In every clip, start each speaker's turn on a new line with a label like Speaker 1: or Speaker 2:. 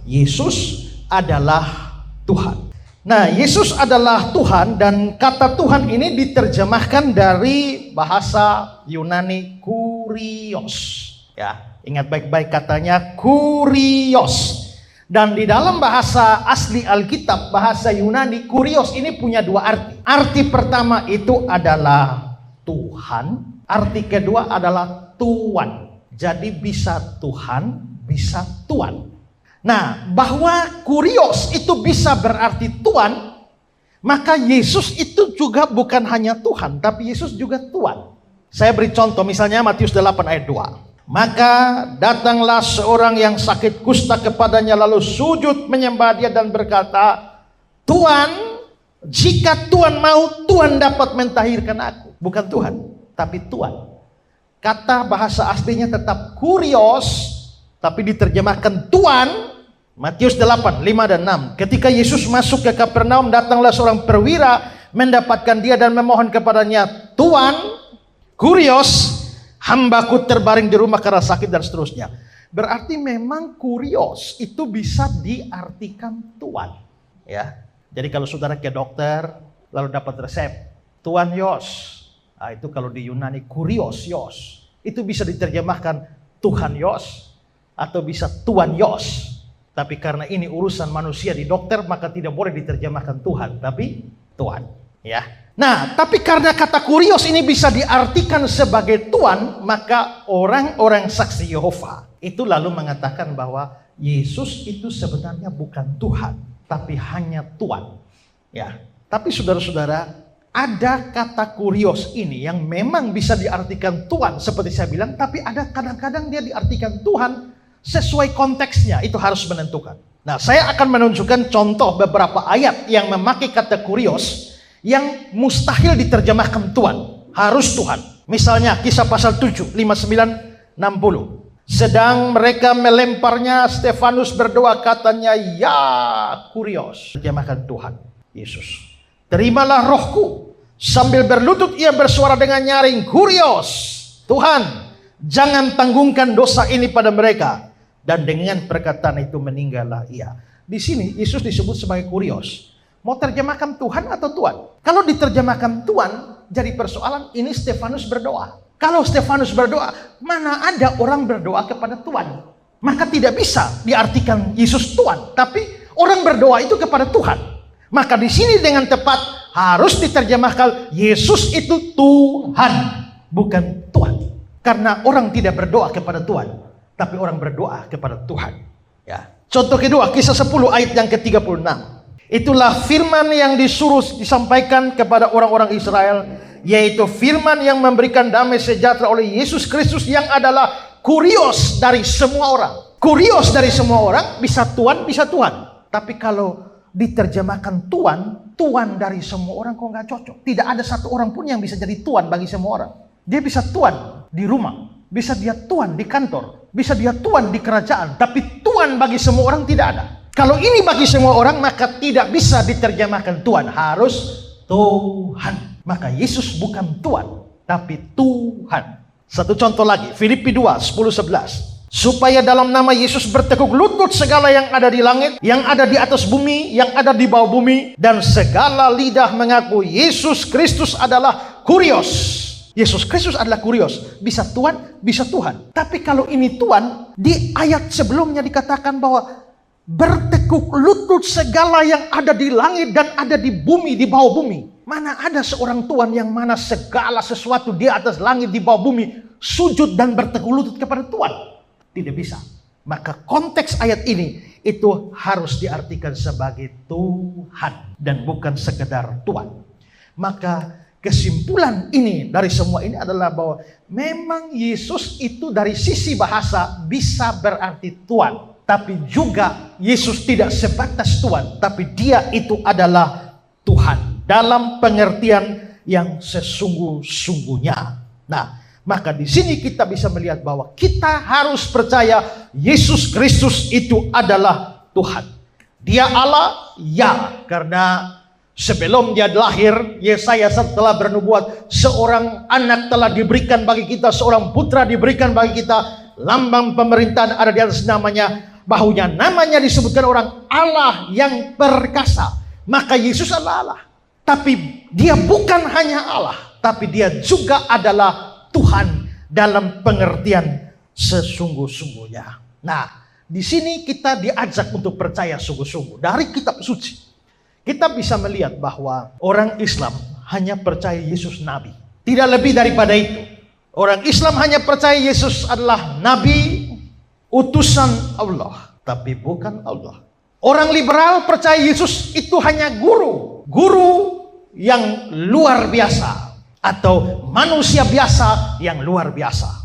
Speaker 1: Yesus adalah Tuhan. Nah, Yesus adalah Tuhan, dan kata Tuhan ini diterjemahkan dari bahasa Yunani kurios. Ya, ingat baik-baik katanya kurios. Dan di dalam bahasa asli Alkitab, bahasa Yunani, kurios ini punya dua arti. Arti pertama itu adalah Tuhan, arti kedua adalah Tuan. Jadi bisa Tuhan, bisa Tuan. Nah, bahwa kurios itu bisa berarti Tuhan, maka Yesus itu juga bukan hanya Tuhan, tapi Yesus juga Tuan. Saya beri contoh, misalnya Matius 8 ayat 2. Maka datanglah seorang yang sakit kusta kepadanya, lalu sujud menyembah dia dan berkata, Tuan, jika Tuan mau, Tuan dapat mentahirkan aku. Bukan Tuhan, tapi Tuan. Kata bahasa aslinya tetap kurios, tapi diterjemahkan Tuan. Matius 8, 5 dan 6. Ketika Yesus masuk ke Kapernaum, datanglah seorang perwira mendapatkan dia dan memohon kepadanya, Tuan, kurios, hambaku terbaring di rumah karena sakit, dan seterusnya. Berarti memang kurios itu bisa diartikan Tuan. Ya. Jadi kalau saudara ke dokter, lalu dapat resep, Tuan Yos. Nah, itu kalau di Yunani kurios Yos. Itu bisa diterjemahkan Tuhan Yos atau bisa Tuan Yos. Tapi karena ini urusan manusia di dokter, maka tidak boleh diterjemahkan Tuhan, tapi Tuhan. Ya. Nah, tapi karena kata kurios ini bisa diartikan sebagai Tuhan, maka orang-orang saksi Yehova itu lalu mengatakan bahwa Yesus itu sebenarnya bukan Tuhan, tapi hanya Tuan. Ya. Tapi saudara-saudara, ada kata kurios ini yang memang bisa diartikan Tuhan, seperti saya bilang, tapi ada kadang-kadang dia diartikan Tuhan sesuai konteksnya, itu harus menentukan. Nah, saya akan menunjukkan contoh beberapa ayat yang memakai kata kurios yang mustahil diterjemahkan Tuhan, harus Tuhan. Misalnya Kisah pasal 7, 59, 60. Sedang mereka melemparnya, Stefanus berdoa, katanya, ya kurios. Terjemahkan Tuhan, Yesus. Terimalah rohku. Sambil berlutut ia bersuara dengan nyaring, kurios, Tuhan, jangan tanggungkan dosa ini pada mereka. Dan dengan perkataan itu meninggallah ia. Di sini Yesus disebut sebagai kurios. Mau terjemahkan Tuhan atau Tuan? Kalau diterjemahkan Tuan, jadi persoalan ini Stefanus berdoa. Kalau Stefanus berdoa, mana ada orang berdoa kepada Tuan? Maka tidak bisa diartikan Yesus Tuan, tapi orang berdoa itu kepada Tuhan. Maka di sini dengan tepat harus diterjemahkan Yesus itu Tuhan, bukan Tuan. Karena orang tidak berdoa kepada Tuhan, tapi orang berdoa kepada Tuhan. Ya. Contoh kedua, Kisah 10 ayat yang ke-36. Itulah firman yang disuruh disampaikan kepada orang-orang Israel, yaitu firman yang memberikan damai sejahtera oleh Yesus Kristus, yang adalah kurios dari semua orang. Kurios dari semua orang, bisa Tuan, bisa Tuhan. Tapi kalau diterjemahkan Tuan, Tuan dari semua orang kok nggak cocok. Tidak ada satu orang pun yang bisa jadi Tuan bagi semua orang. Dia bisa Tuan di rumah, bisa dia Tuan di kantor, bisa dia Tuan di kerajaan, tapi Tuan bagi semua orang tidak ada. Kalau ini bagi semua orang, maka tidak bisa diterjemahkan Tuan, harus Tuhan. Maka Yesus bukan Tuan, tapi Tuhan. Satu contoh lagi, Filipi 2, 10-11. Supaya dalam nama Yesus bertekuk lutut segala yang ada di langit, yang ada di atas bumi, yang ada di bawah bumi, dan segala lidah mengaku Yesus Kristus adalah kurios. Yesus Kristus adalah kurios. Bisa Tuhan, bisa Tuhan. Tapi kalau ini Tuhan, di ayat sebelumnya dikatakan bahwa bertekuk lutut segala yang ada di langit dan ada di bumi, di bawah bumi. Mana ada seorang Tuhan yang mana segala sesuatu di atas langit, di bawah bumi, sujud dan bertekuk lutut kepada Tuhan? Tidak bisa. Maka konteks ayat ini itu harus diartikan sebagai Tuhan dan bukan sekedar Tuhan. Maka kesimpulan ini dari semua ini adalah bahwa memang Yesus itu dari sisi bahasa bisa berarti Tuhan. Tapi juga Yesus tidak sebatas Tuhan, tapi dia itu adalah Tuhan dalam pengertian yang sesungguh-sungguhnya. Nah, maka di sini kita bisa melihat bahwa kita harus percaya Yesus Kristus itu adalah Tuhan. Dia Allah, ya, karena sebelum dia lahir, Yesaya telah bernubuat, seorang anak telah diberikan bagi kita, seorang putra diberikan bagi kita, lambang pemerintahan ada di atas namanya, bahwa namanya disebutkan orang Allah yang perkasa, maka Yesus adalah Allah. Tapi dia bukan hanya Allah, tapi dia juga adalah Tuhan dalam pengertian sesungguh-sungguhnya. Nah, di sini kita diajak untuk percaya sungguh-sungguh. Dari kitab suci, kita bisa melihat bahwa orang Islam hanya percaya Yesus Nabi. Tidak lebih daripada itu. Orang Islam hanya percaya Yesus adalah Nabi, utusan Allah, tapi bukan Allah. Orang liberal percaya Yesus itu hanya guru yang luar biasa, atau manusia biasa yang luar biasa.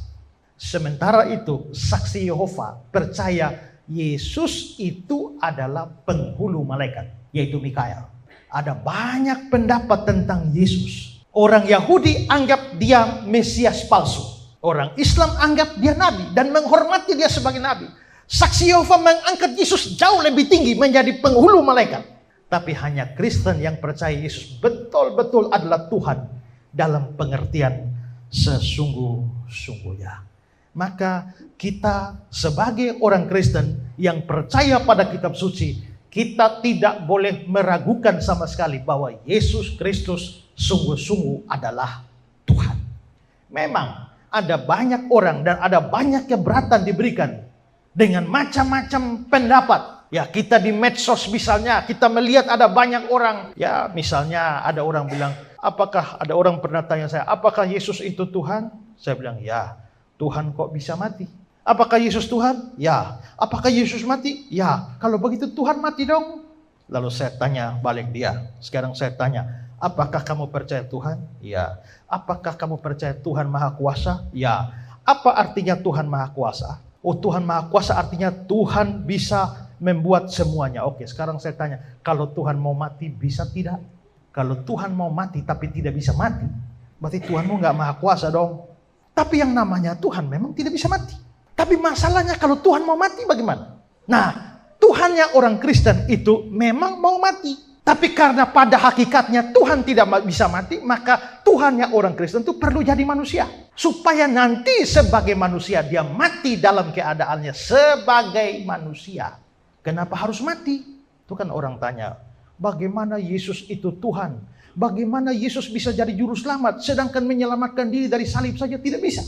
Speaker 1: Sementara itu, saksi Yehova percaya Yesus itu adalah penghulu malaikat, yaitu Mikael. Ada banyak pendapat tentang Yesus. Orang Yahudi anggap dia Mesias palsu. Orang Islam anggap dia nabi dan menghormati dia sebagai nabi. Saksi Yehova mengangkat Yesus jauh lebih tinggi menjadi penghulu malaikat. Tapi hanya Kristen yang percaya Yesus betul-betul adalah Tuhan dalam pengertian sesungguh-sungguhnya. Maka kita sebagai orang Kristen yang percaya pada kitab suci, kita tidak boleh meragukan sama sekali bahwa Yesus Kristus sungguh-sungguh adalah Tuhan. Memang ada banyak orang dan ada banyak keberatan diberikan dengan macam-macam pendapat. Ya, kita di medsos misalnya, kita melihat ada banyak orang. Ya, misalnya ada orang bilang, ada orang pernah tanya saya, apakah Yesus itu Tuhan? Saya bilang, ya. Tuhan kok bisa mati? Apakah Yesus Tuhan? Ya. Apakah Yesus mati? Ya. Kalau begitu Tuhan mati dong. Lalu saya tanya balik dia. Sekarang saya tanya, apakah kamu percaya Tuhan? Ya. Apakah kamu percaya Tuhan Maha Kuasa? Ya. Apa artinya Tuhan Maha Kuasa? Oh, Tuhan Maha Kuasa artinya Tuhan bisa membuat semuanya. Oke, sekarang saya tanya, kalau Tuhan mau mati bisa tidak? Kalau Tuhan mau mati tapi tidak bisa mati, berarti Tuhanmu nggak Maha Kuasa dong. Tapi yang namanya Tuhan memang tidak bisa mati. Tapi masalahnya kalau Tuhan mau mati bagaimana? Nah, Tuhannya orang Kristen itu memang mau mati. Tapi karena pada hakikatnya Tuhan tidak bisa mati, maka Tuhannya orang Kristen itu perlu jadi manusia. Supaya nanti sebagai manusia dia mati dalam keadaannya sebagai manusia. Kenapa harus mati? Itu kan orang tanya, bagaimana Yesus itu Tuhan? Bagaimana Yesus bisa jadi juru selamat sedangkan menyelamatkan diri dari salib saja tidak bisa?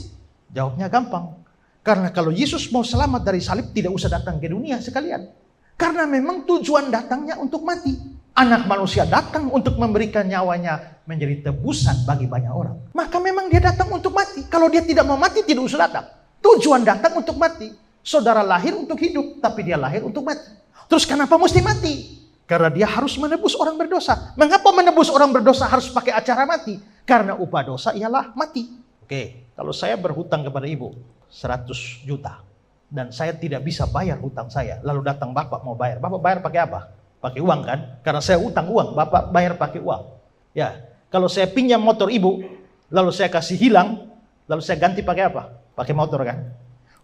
Speaker 1: Jawabnya gampang. Karena kalau Yesus mau selamat dari salib tidak usah datang ke dunia sekalian. Karena memang tujuan datangnya untuk mati. Anak manusia datang untuk memberikan nyawanya menjadi tebusan bagi banyak orang. Maka memang dia datang untuk mati. Kalau dia tidak mau mati tidak usah datang. Tujuan datang untuk mati. Saudara lahir untuk hidup, tapi dia lahir untuk mati. Terus kenapa mesti mati? Karena dia harus menebus orang berdosa. Mengapa menebus orang berdosa harus pakai acara mati? Karena upah dosa ialah mati. Oke, kalau saya berhutang kepada ibu 100 juta. Dan saya tidak bisa bayar hutang saya. Lalu datang bapak mau bayar. Bapak bayar pakai apa? Pakai uang kan? Karena saya utang uang. Bapak bayar pakai uang. Ya, kalau saya pinjam motor ibu, lalu saya kasih hilang, lalu saya ganti pakai apa? Pakai motor kan?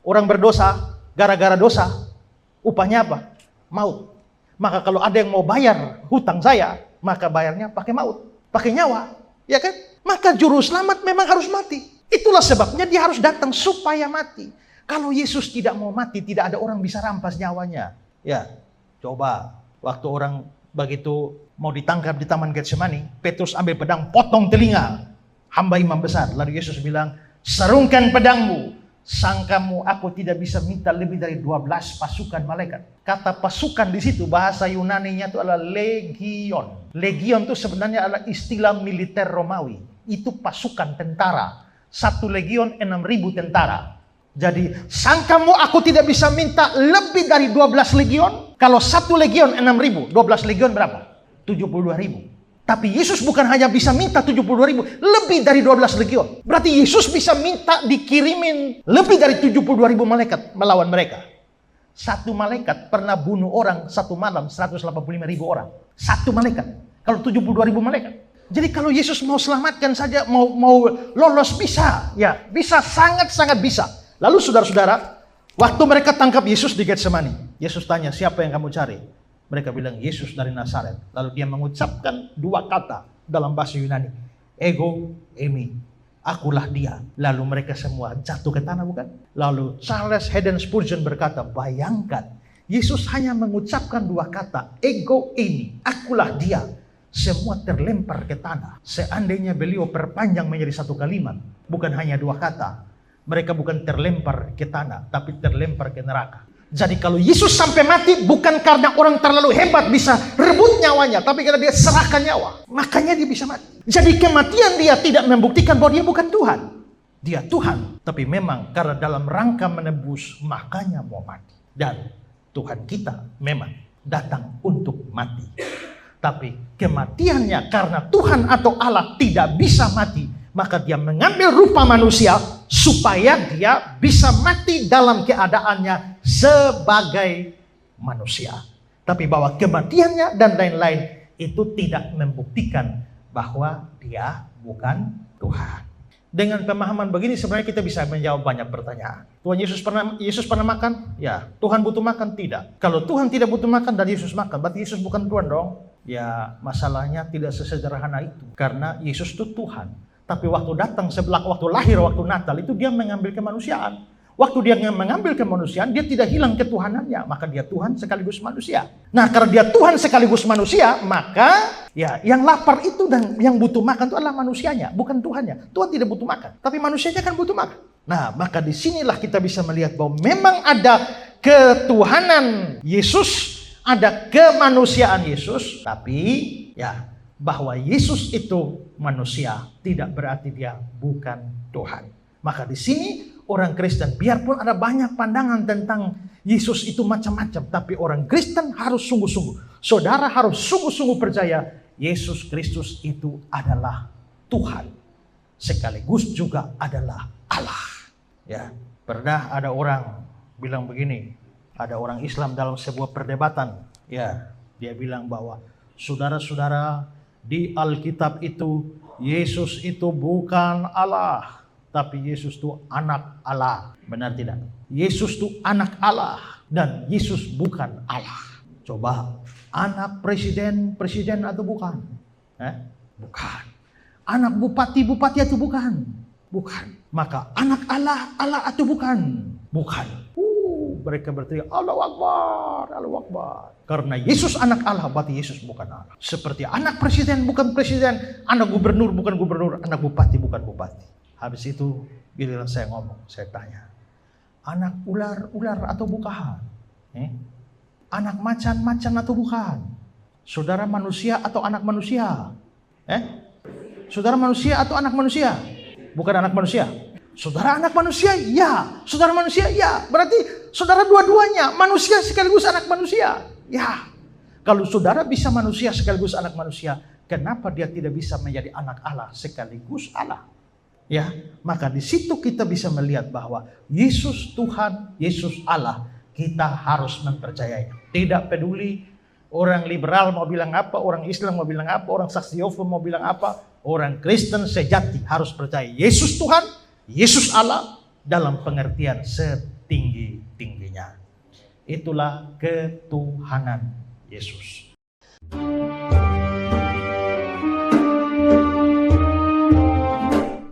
Speaker 1: Orang berdosa, gara-gara dosa, upahnya apa? Maut. Maka kalau ada yang mau bayar hutang saya, maka bayarnya pakai maut, pakai nyawa, ya kan? Maka juru selamat memang harus mati. Itulah sebabnya dia harus datang supaya mati. Kalau Yesus tidak mau mati, tidak ada orang bisa rampas nyawanya. Ya, coba waktu orang begitu mau ditangkap di Taman Getsemani, Petrus ambil pedang, potong telinga hamba imam besar. Lalu Yesus bilang, serungkan pedangmu. Sangkamu aku tidak bisa minta lebih dari 12 pasukan malaikat. Kata pasukan di situ bahasa Yunaninya itu adalah legion. Legion itu sebenarnya adalah istilah militer Romawi. Itu pasukan tentara. Satu legion 6.000 tentara. Jadi sangkamu aku tidak bisa minta lebih dari 12 legion? Kalau satu legion 6.000, 12 legion berapa? 72.000. Tapi Yesus bukan hanya bisa minta 72.000, lebih dari 12 legion. Berarti Yesus bisa minta dikirimin lebih dari 72.000 malaikat melawan mereka. Satu malaikat pernah bunuh orang satu malam 185.000 orang. Satu malaikat. Kalau 72.000 malaikat. Jadi kalau Yesus mau selamatkan saja, mau lolos bisa. Ya, bisa, sangat-sangat bisa. Lalu saudara-saudara, waktu mereka tangkap Yesus di Getsemani, Yesus tanya, siapa yang kamu cari? Mereka bilang, Yesus dari Nazaret. Lalu dia mengucapkan dua kata dalam bahasa Yunani. Ego, emi. Akulah dia. Lalu mereka semua jatuh ke tanah, bukan? Lalu Charles Haddon Spurgeon berkata, bayangkan Yesus hanya mengucapkan dua kata, ego ini, akulah dia. Semua terlempar ke tanah. Seandainya beliau perpanjang menjadi satu kalimat, bukan hanya dua kata, mereka bukan terlempar ke tanah, tapi terlempar ke neraka. Jadi kalau Yesus sampai mati, bukan karena orang terlalu hebat bisa rebut nyawanya, tapi karena dia serahkan nyawa, makanya dia bisa mati. Jadi kematian dia tidak membuktikan bahwa dia bukan Tuhan. Dia Tuhan, tapi memang karena dalam rangka menebus, makanya mau mati. Dan Tuhan kita memang datang untuk mati. Tapi kematiannya karena Tuhan atau Allah tidak bisa mati, maka dia mengambil rupa manusia supaya dia bisa mati dalam keadaannya sebagai manusia. Tapi bahwa kematiannya dan lain-lain itu tidak membuktikan bahwa dia bukan Tuhan. Dengan pemahaman begini sebenarnya kita bisa menjawab banyak pertanyaan. Tuhan Yesus pernah makan? Ya. Tuhan butuh makan? Tidak. Kalau Tuhan tidak butuh makan dan Yesus makan, berarti Yesus bukan Tuhan dong? Ya, masalahnya tidak sesederhana itu. Karena Yesus itu Tuhan. Tapi waktu datang, waktu lahir, waktu Natal, itu dia mengambil kemanusiaan. Waktu dia mengambil kemanusiaan, dia tidak hilang ketuhanannya. Maka dia Tuhan sekaligus manusia. Nah, karena dia Tuhan sekaligus manusia, maka ya yang lapar itu dan yang butuh makan itu adalah manusianya, bukan Tuhannya. Tuhan tidak butuh makan, tapi manusianya kan butuh makan. Nah, maka disinilah kita bisa melihat bahwa memang ada ketuhanan Yesus, ada kemanusiaan Yesus, tapi ya bahwa Yesus itu manusia tidak berarti dia bukan Tuhan. Maka di sini orang Kristen, biarpun ada banyak pandangan tentang Yesus itu macam-macam, tapi orang Kristen harus sungguh-sungguh. Saudara harus sungguh-sungguh percaya Yesus Kristus itu adalah Tuhan, sekaligus juga adalah Allah. Ya, pernah ada orang bilang begini. Ada orang Islam dalam sebuah perdebatan, ya, dia bilang bahwa saudara-saudara, di Alkitab itu Yesus itu bukan Allah, tapi Yesus itu anak Allah. Benar tidak? Yesus itu anak Allah dan Yesus bukan Allah. Coba, anak presiden atau bukan? Bukan. Anak bupati atau bukan? Bukan. Maka anak Allah atau bukan? Bukan. Mereka berteriak, Allahu Akbar, Allahu Akbar. Karena Yesus anak Allah, berarti Yesus bukan Allah. Seperti anak presiden bukan presiden, anak gubernur bukan gubernur, anak bupati bukan bupati. Habis itu, giliran saya ngomong, saya tanya, anak ular atau bukan? Anak macan atau bukan? Saudara manusia atau anak manusia? Saudara manusia atau anak manusia? Bukan anak manusia. Saudara anak manusia, ya. Saudara manusia, ya. Berarti saudara dua-duanya, manusia sekaligus anak manusia. Ya. Kalau saudara bisa manusia sekaligus anak manusia, kenapa dia tidak bisa menjadi anak Allah sekaligus Allah? Ya, maka di situ kita bisa melihat bahwa Yesus Tuhan, Yesus Allah, kita harus mempercayainya. Tidak peduli orang liberal mau bilang apa, orang Islam mau bilang apa, orang saksi Yehova mau bilang apa, orang Kristen sejati harus percaya Yesus Tuhan, Yesus Allah dalam pengertian setinggi-tingginya. Itulah ketuhanan Yesus.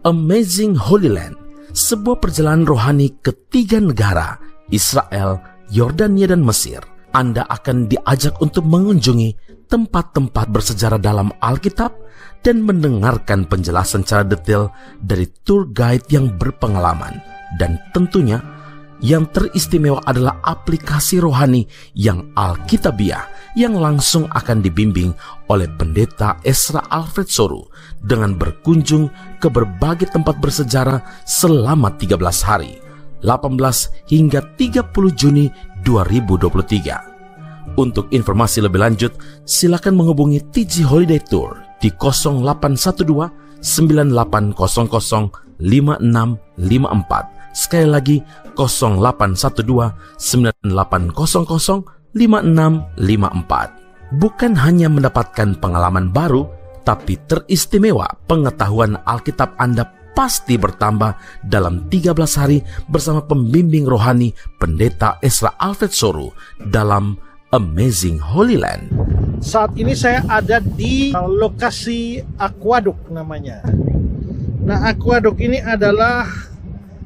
Speaker 2: Amazing Holy Land, sebuah perjalanan rohani ke 3 negara, Israel, Yordania, dan Mesir. Anda akan diajak untuk mengunjungi tempat-tempat bersejarah dalam Alkitab dan mendengarkan penjelasan secara detail dari tour guide yang berpengalaman. Dan tentunya yang teristimewa adalah aplikasi rohani yang Alkitabiah yang langsung akan dibimbing oleh Pendeta Ezra Alfred Soru dengan berkunjung ke berbagai tempat bersejarah selama 13 hari, 18 hingga 30 Juni 2023. Untuk informasi lebih lanjut, silakan menghubungi TG Holiday Tour di 0812 9800 5654. Sekali lagi 0812 9800 5654. Bukan hanya mendapatkan pengalaman baru, tapi teristimewa pengetahuan Alkitab Anda pasti bertambah dalam 13 hari bersama pembimbing rohani Pendeta Ezra Alfred Soru dalam Amazing Holy Land.
Speaker 1: Saat ini saya ada di lokasi aquaduk namanya. Nah, aquaduk ini adalah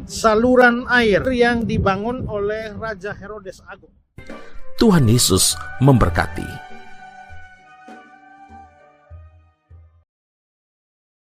Speaker 1: saluran air yang dibangun oleh Raja Herodes Agung.
Speaker 2: Tuhan Yesus memberkati.